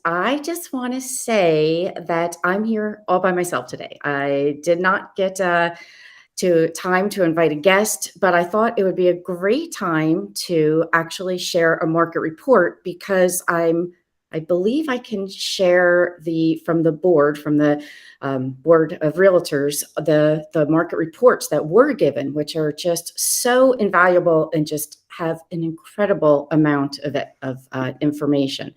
I just want to say that I'm here all by myself today. I did not get to time to invite a guest, but I thought it would be a great time to actually share a market report because I believe I can share from the board, from the board of realtors, the market reports that were given, which are just so invaluable and just have an incredible amount of information.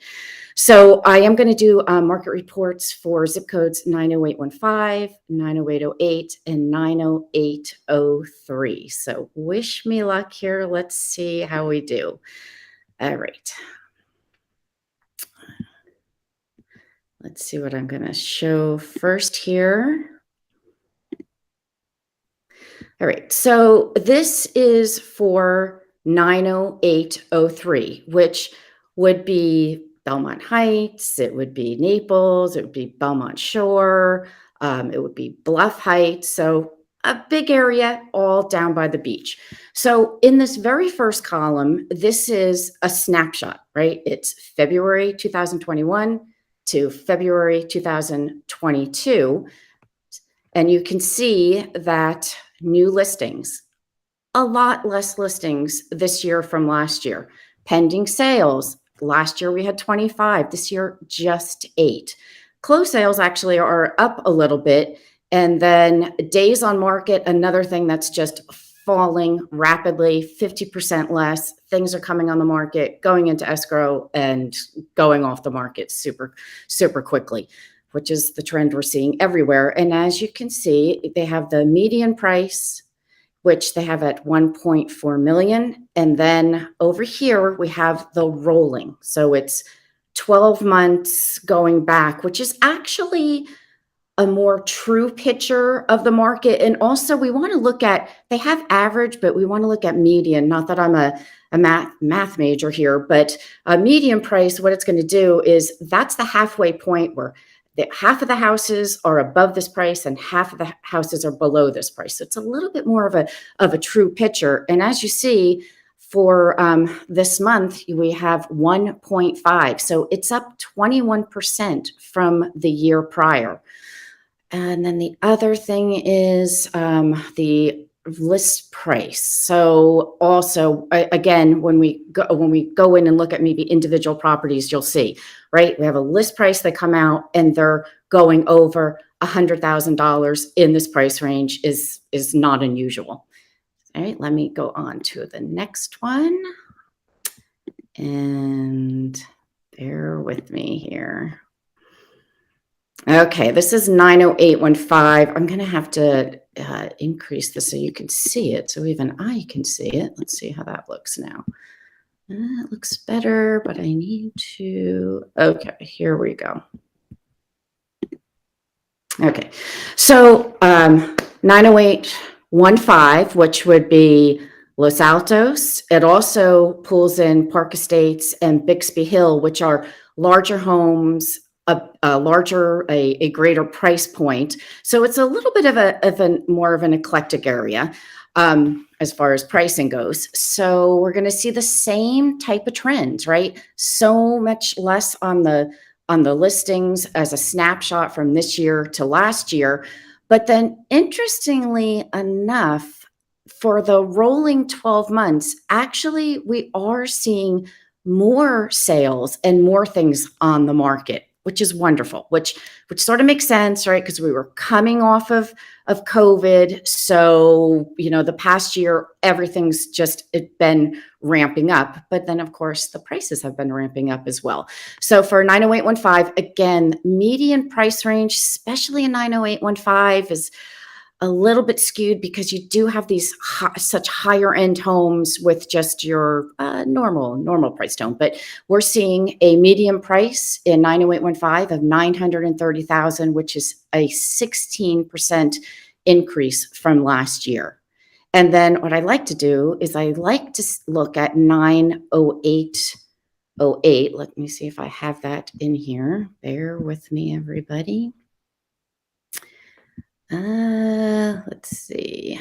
So I am going to do market reports for zip codes 90815, 90808, and 90803. So wish me luck here. Let's see how we do. All right. Let's see what I'm going to show first here. All right. So this is for 90803, which would be Belmont Heights, it would be Naples, it would be Belmont Shore, it would be Bluff Heights. So a big area all down by the beach. So in this very first column, this is a snapshot, right? It's February 2021 to February 2022. And you can see that new listings, a lot less listings this year from last year. Pending sales, last year we had 25, this year just 8. Closed sales actually are up a little bit. And then days on market, another thing that's just falling rapidly, 50% less. Things are coming on the market, going into escrow and going off the market super, super quickly, which is the trend we're seeing everywhere. And as you can see, they have the median price, which they have at 1.4 million. And then over here, we have the rolling. So it's 12 months going back, which is actually a more true picture of the market. And also we want to look at, they have average, but we want to look at median. Not that I'm a math major here, but a median price, what it's going to do is that's the halfway point where half of the houses are above this price and half of the houses are below this price. So it's a little bit more of a true picture. And as you see, for this month, we have 1.5. So it's up 21% from the year prior. And then the other thing is the list price. So also, again, when we go in and look at maybe individual properties, you'll see, right? We have a list price that come out and they're going over $100,000 in this price range is not unusual. All right, let me go on to the next one. And bear with me here. Okay, this is 90815. I'm going to have to increase this so you can see it, so even I can see it. Let's see how that looks now. It looks better, but I need to, okay, here we go. Okay, so 90815, which would be Los Altos. It also pulls in Park Estates and Bixby Hill, which are larger homes, a greater price point. So it's a little bit of a more of an eclectic area as far as pricing goes. So we're going to see the same type of trends, right? So much less on the listings as a snapshot from this year to last year. But then interestingly enough, for the rolling 12 months, actually we are seeing more sales and more things on the market, which is wonderful, which sort of makes sense, right? Because we were coming off of COVID. So, the past year, everything's just been ramping up. But then, of course, the prices have been ramping up as well. So for 90815, again, median price range, especially in 90815, is a little bit skewed because you do have these such higher end homes with just your normal priced home. But we're seeing a median price in 90815 of $930,000, which is a 16% increase from last year. And then what I like to do is I like to look at 90808. Let me see if I have that in here. Bear with me, everybody. Let's see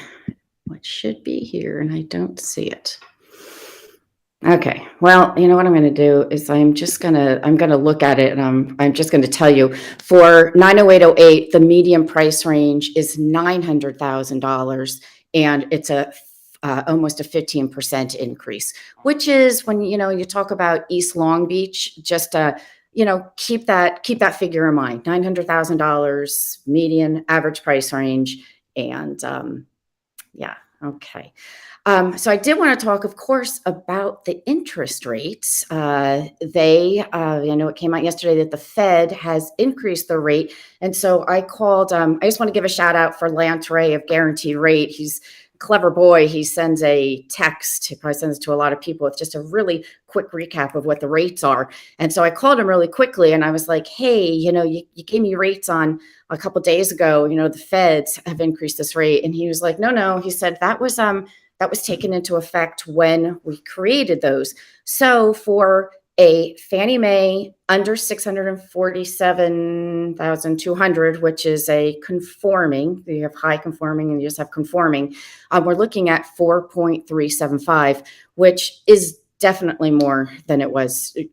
what should be here, and I don't see it. Okay. Well, you know what I'm going to do is I'm going to look at it, and I'm just going to tell you for 90808 the median price range is $900,000, and it's a almost a 15% increase, which is when you talk about East Long Beach, just keep that figure in mind. $900,000 median average price range, and yeah, okay. So I did want to talk, of course, about the interest rates. I know it came out yesterday that the Fed has increased the rate, and so I called. I just want to give a shout out for Lance Ray of Guaranteed Rate. He's a clever boy. He sends a text. He probably sends it to a lot of people. It's just a really quick recap of what the rates are. And so I called him really quickly, and I was like, "Hey, you gave me rates on a couple of days ago. The Feds have increased this rate," and he was like, "No." He said that was taken into effect when we created those. So for a Fannie Mae under 647,200, which is a conforming, you have high conforming and you just have conforming, we're looking at 4.375, which is definitely more than it was, a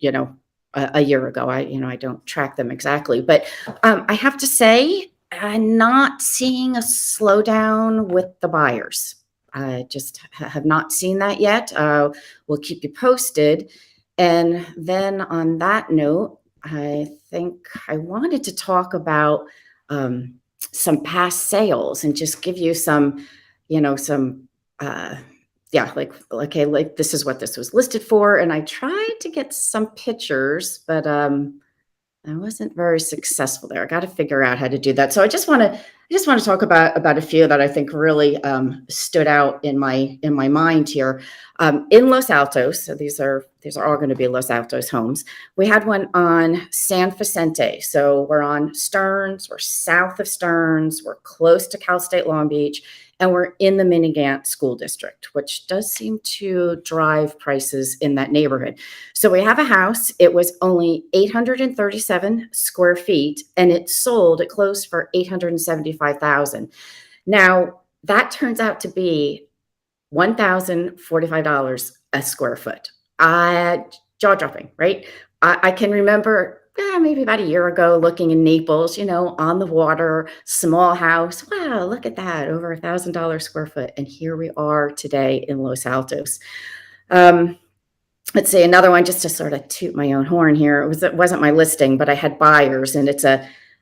year ago. I don't track them exactly, but I have to say, I'm not seeing a slowdown with the buyers. I just have not seen that yet. We'll keep you posted. And then on that note, I think I wanted to talk about some past sales and just give you some, uh, yeah, like, okay, like this is what this was listed for. And I tried to get some pictures, but I wasn't very successful there. I got to figure out how to do that. So I just want to talk about a few that I think really stood out in my mind here. In Los Altos, so these are all going to be Los Altos homes. We had one on San Vicente. So we're on Stearns. We're south of Stearns. We're close to Cal State Long Beach, and we're in the Minigant School District, which does seem to drive prices in that neighborhood. So we have a house. It was only 837 square feet, and it closed for 875,000. Now, that turns out to be $1,045 a square foot. Jaw dropping, right? I can remember maybe about a year ago looking in Naples, on the water, small house. Wow, look at that, over $1,000 square foot. And here we are today in Los Altos. Um, let's see, another one, just to sort of toot my own horn here. It wasn't my listing, but I had buyers, and it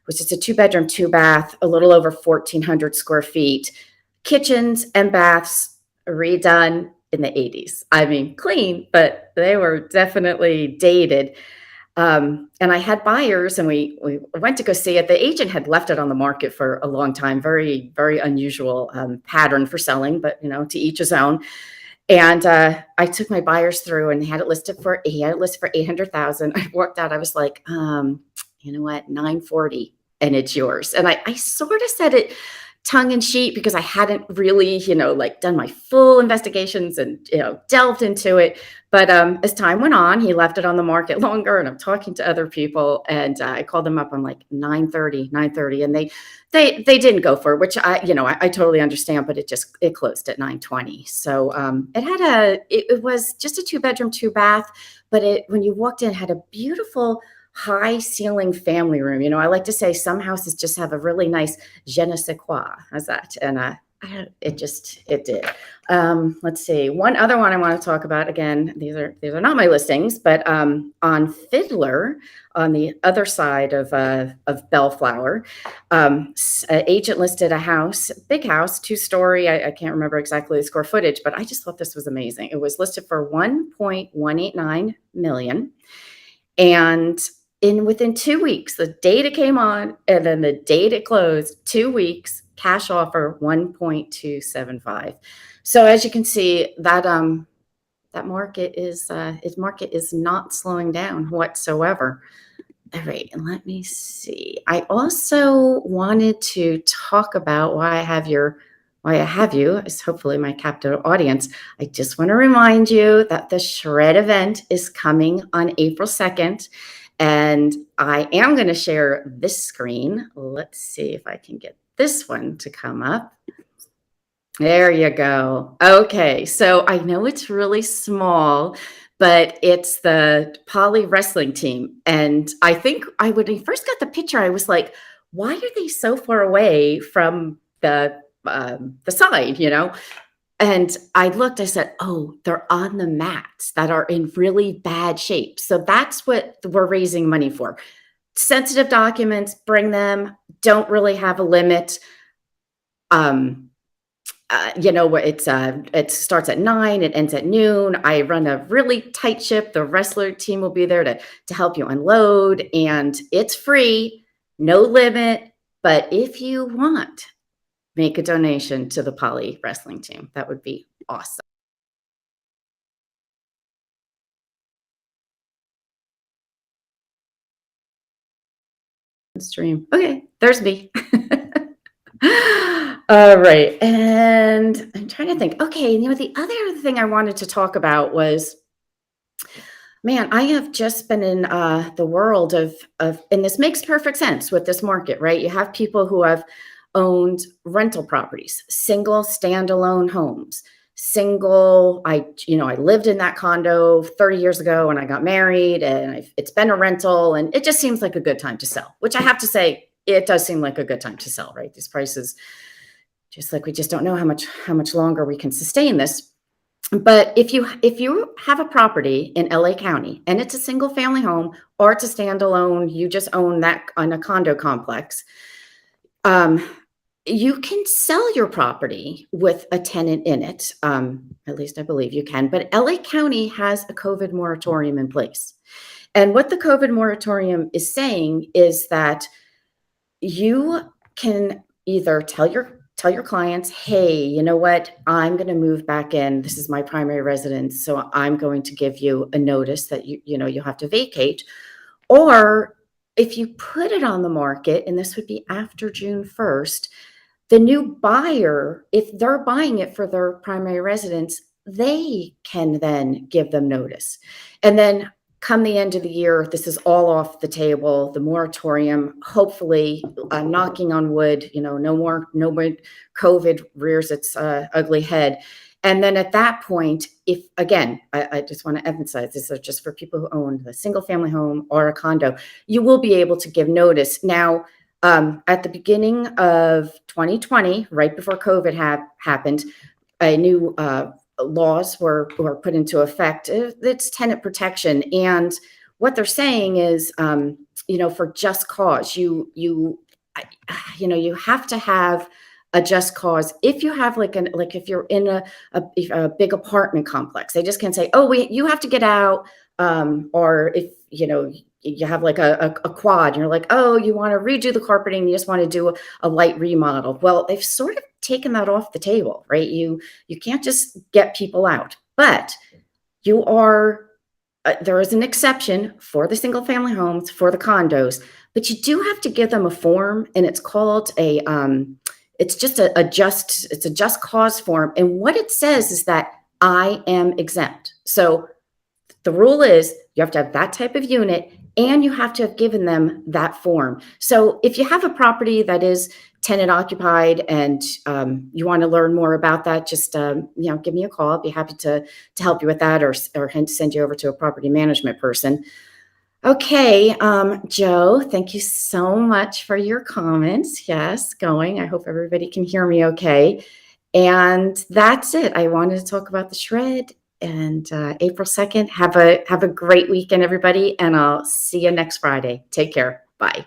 was just a 2-bedroom, 2-bath, a little over 1,400 square feet, kitchens and baths redone in the 80s. I mean, clean, but they were definitely dated. And I had buyers, and we went to go see it. The agent had left it on the market for a long time. Very, very unusual pattern for selling, but to each his own. And I took my buyers through, and he had it listed for 800,000. I walked out. I was like, you know what, 940, and it's yours. And I sort of said it tongue in cheek because I hadn't really, like done my full investigations and, delved into it. But as time went on, he left it on the market longer, and I'm talking to other people, and I called them up. I'm like 930, and they didn't go for it, which I totally understand, but it closed at 920. So it was just a 2-bedroom, 2-bath, but when you walked in, it had a beautiful high ceiling family room. I like to say some houses just have a really nice je ne sais quoi. How's that? And it did. Let's see. One other one I want to talk about. Again, these are not my listings, but on Fiddler, on the other side of Bellflower, an agent listed a house, big house, 2-story. I can't remember exactly the square footage, but I just thought this was amazing. It was listed for 1.189 million, and within 2 weeks, the date it came on and then the date it closed, 2 weeks, cash offer 1.275. So as you can see, that market is not slowing down whatsoever. All right, and let me see. I also wanted to talk about why I have you, as hopefully my captive audience. I just want to remind you that the Shred event is coming on April 2nd, and I am going to share this screen. Let's see if I can get this one to come up. There you go. Okay, so I know it's really small, but it's the poly wrestling team. And I think when I first got the picture, I was like, why are they so far away from the side, And I looked, I said, oh, they're on the mats that are in really bad shape. So that's what we're raising money for. Sensitive documents, bring them, don't really have a limit. Um, it starts at 9, it ends at noon. I run a really tight ship. The wrestler team will be there to help you unload, and it's free, no limit. But if you want, make a donation to the poly wrestling team. That would be awesome. Stream. Okay, there's me. All right. And I'm trying to think. Okay, the other thing I wanted to talk about was, man, I have just been in the world of, and this makes perfect sense with this market, right? You have people who have owned rental properties, single standalone homes, single. I lived in that condo 30 years ago when I got married, and it's been a rental, and it just seems like a good time to sell. Which I have to say, it does seem like a good time to sell, right? These prices, just like we just don't know how much longer we can sustain this. But if you have a property in LA County and it's a single family home or it's a standalone, you just own that on a condo complex, um, you can sell your property with a tenant in it. At least I believe you can. But LA County has a COVID moratorium in place. And what the COVID moratorium is saying is that you can either tell your clients, hey, you know what, I'm going to move back in, this is my primary residence, so I'm going to give you a notice that you'll have to vacate. Or if you put it on the market, and this would be after June 1st, the new buyer, if they're buying it for their primary residence, they can then give them notice. And then come the end of the year, this is all off the table. The moratorium, hopefully, knocking on wood, no more COVID rears its ugly head. And then at that point, if again, I just want to emphasize, this is just for people who own a single family home or a condo, you will be able to give notice. Now, at the beginning of 2020, right before COVID happened, a new laws were put into effect. It's tenant protection, and what they're saying is, for just cause, you have to have a just cause. If you have if you're in a big apartment complex, they just can't say, oh, you have to get out. Or if you have like a quad, and you're like, oh, you want to redo the carpeting, you just want to do a light remodel. Well, they've sort of taken that off the table, right? You can't just get people out, but you are there is an exception for the single family homes, for the condos, but you do have to give them a form, and it's called it's just it's a just cause form. And what it says is that I am exempt. So the rule is you have to have that type of unit, and you have to have given them that form. So if you have a property that is tenant occupied, and you want to learn more about that, just give me a call. I'll be happy to help you with that, or send you over to a property management person. Okay, Joe, thank you so much for your comments. Yes, going. I hope everybody can hear me okay. And that's it. I wanted to talk about the shred. And April 2nd, have a great weekend, everybody. And I'll see you next Friday. Take care. Bye.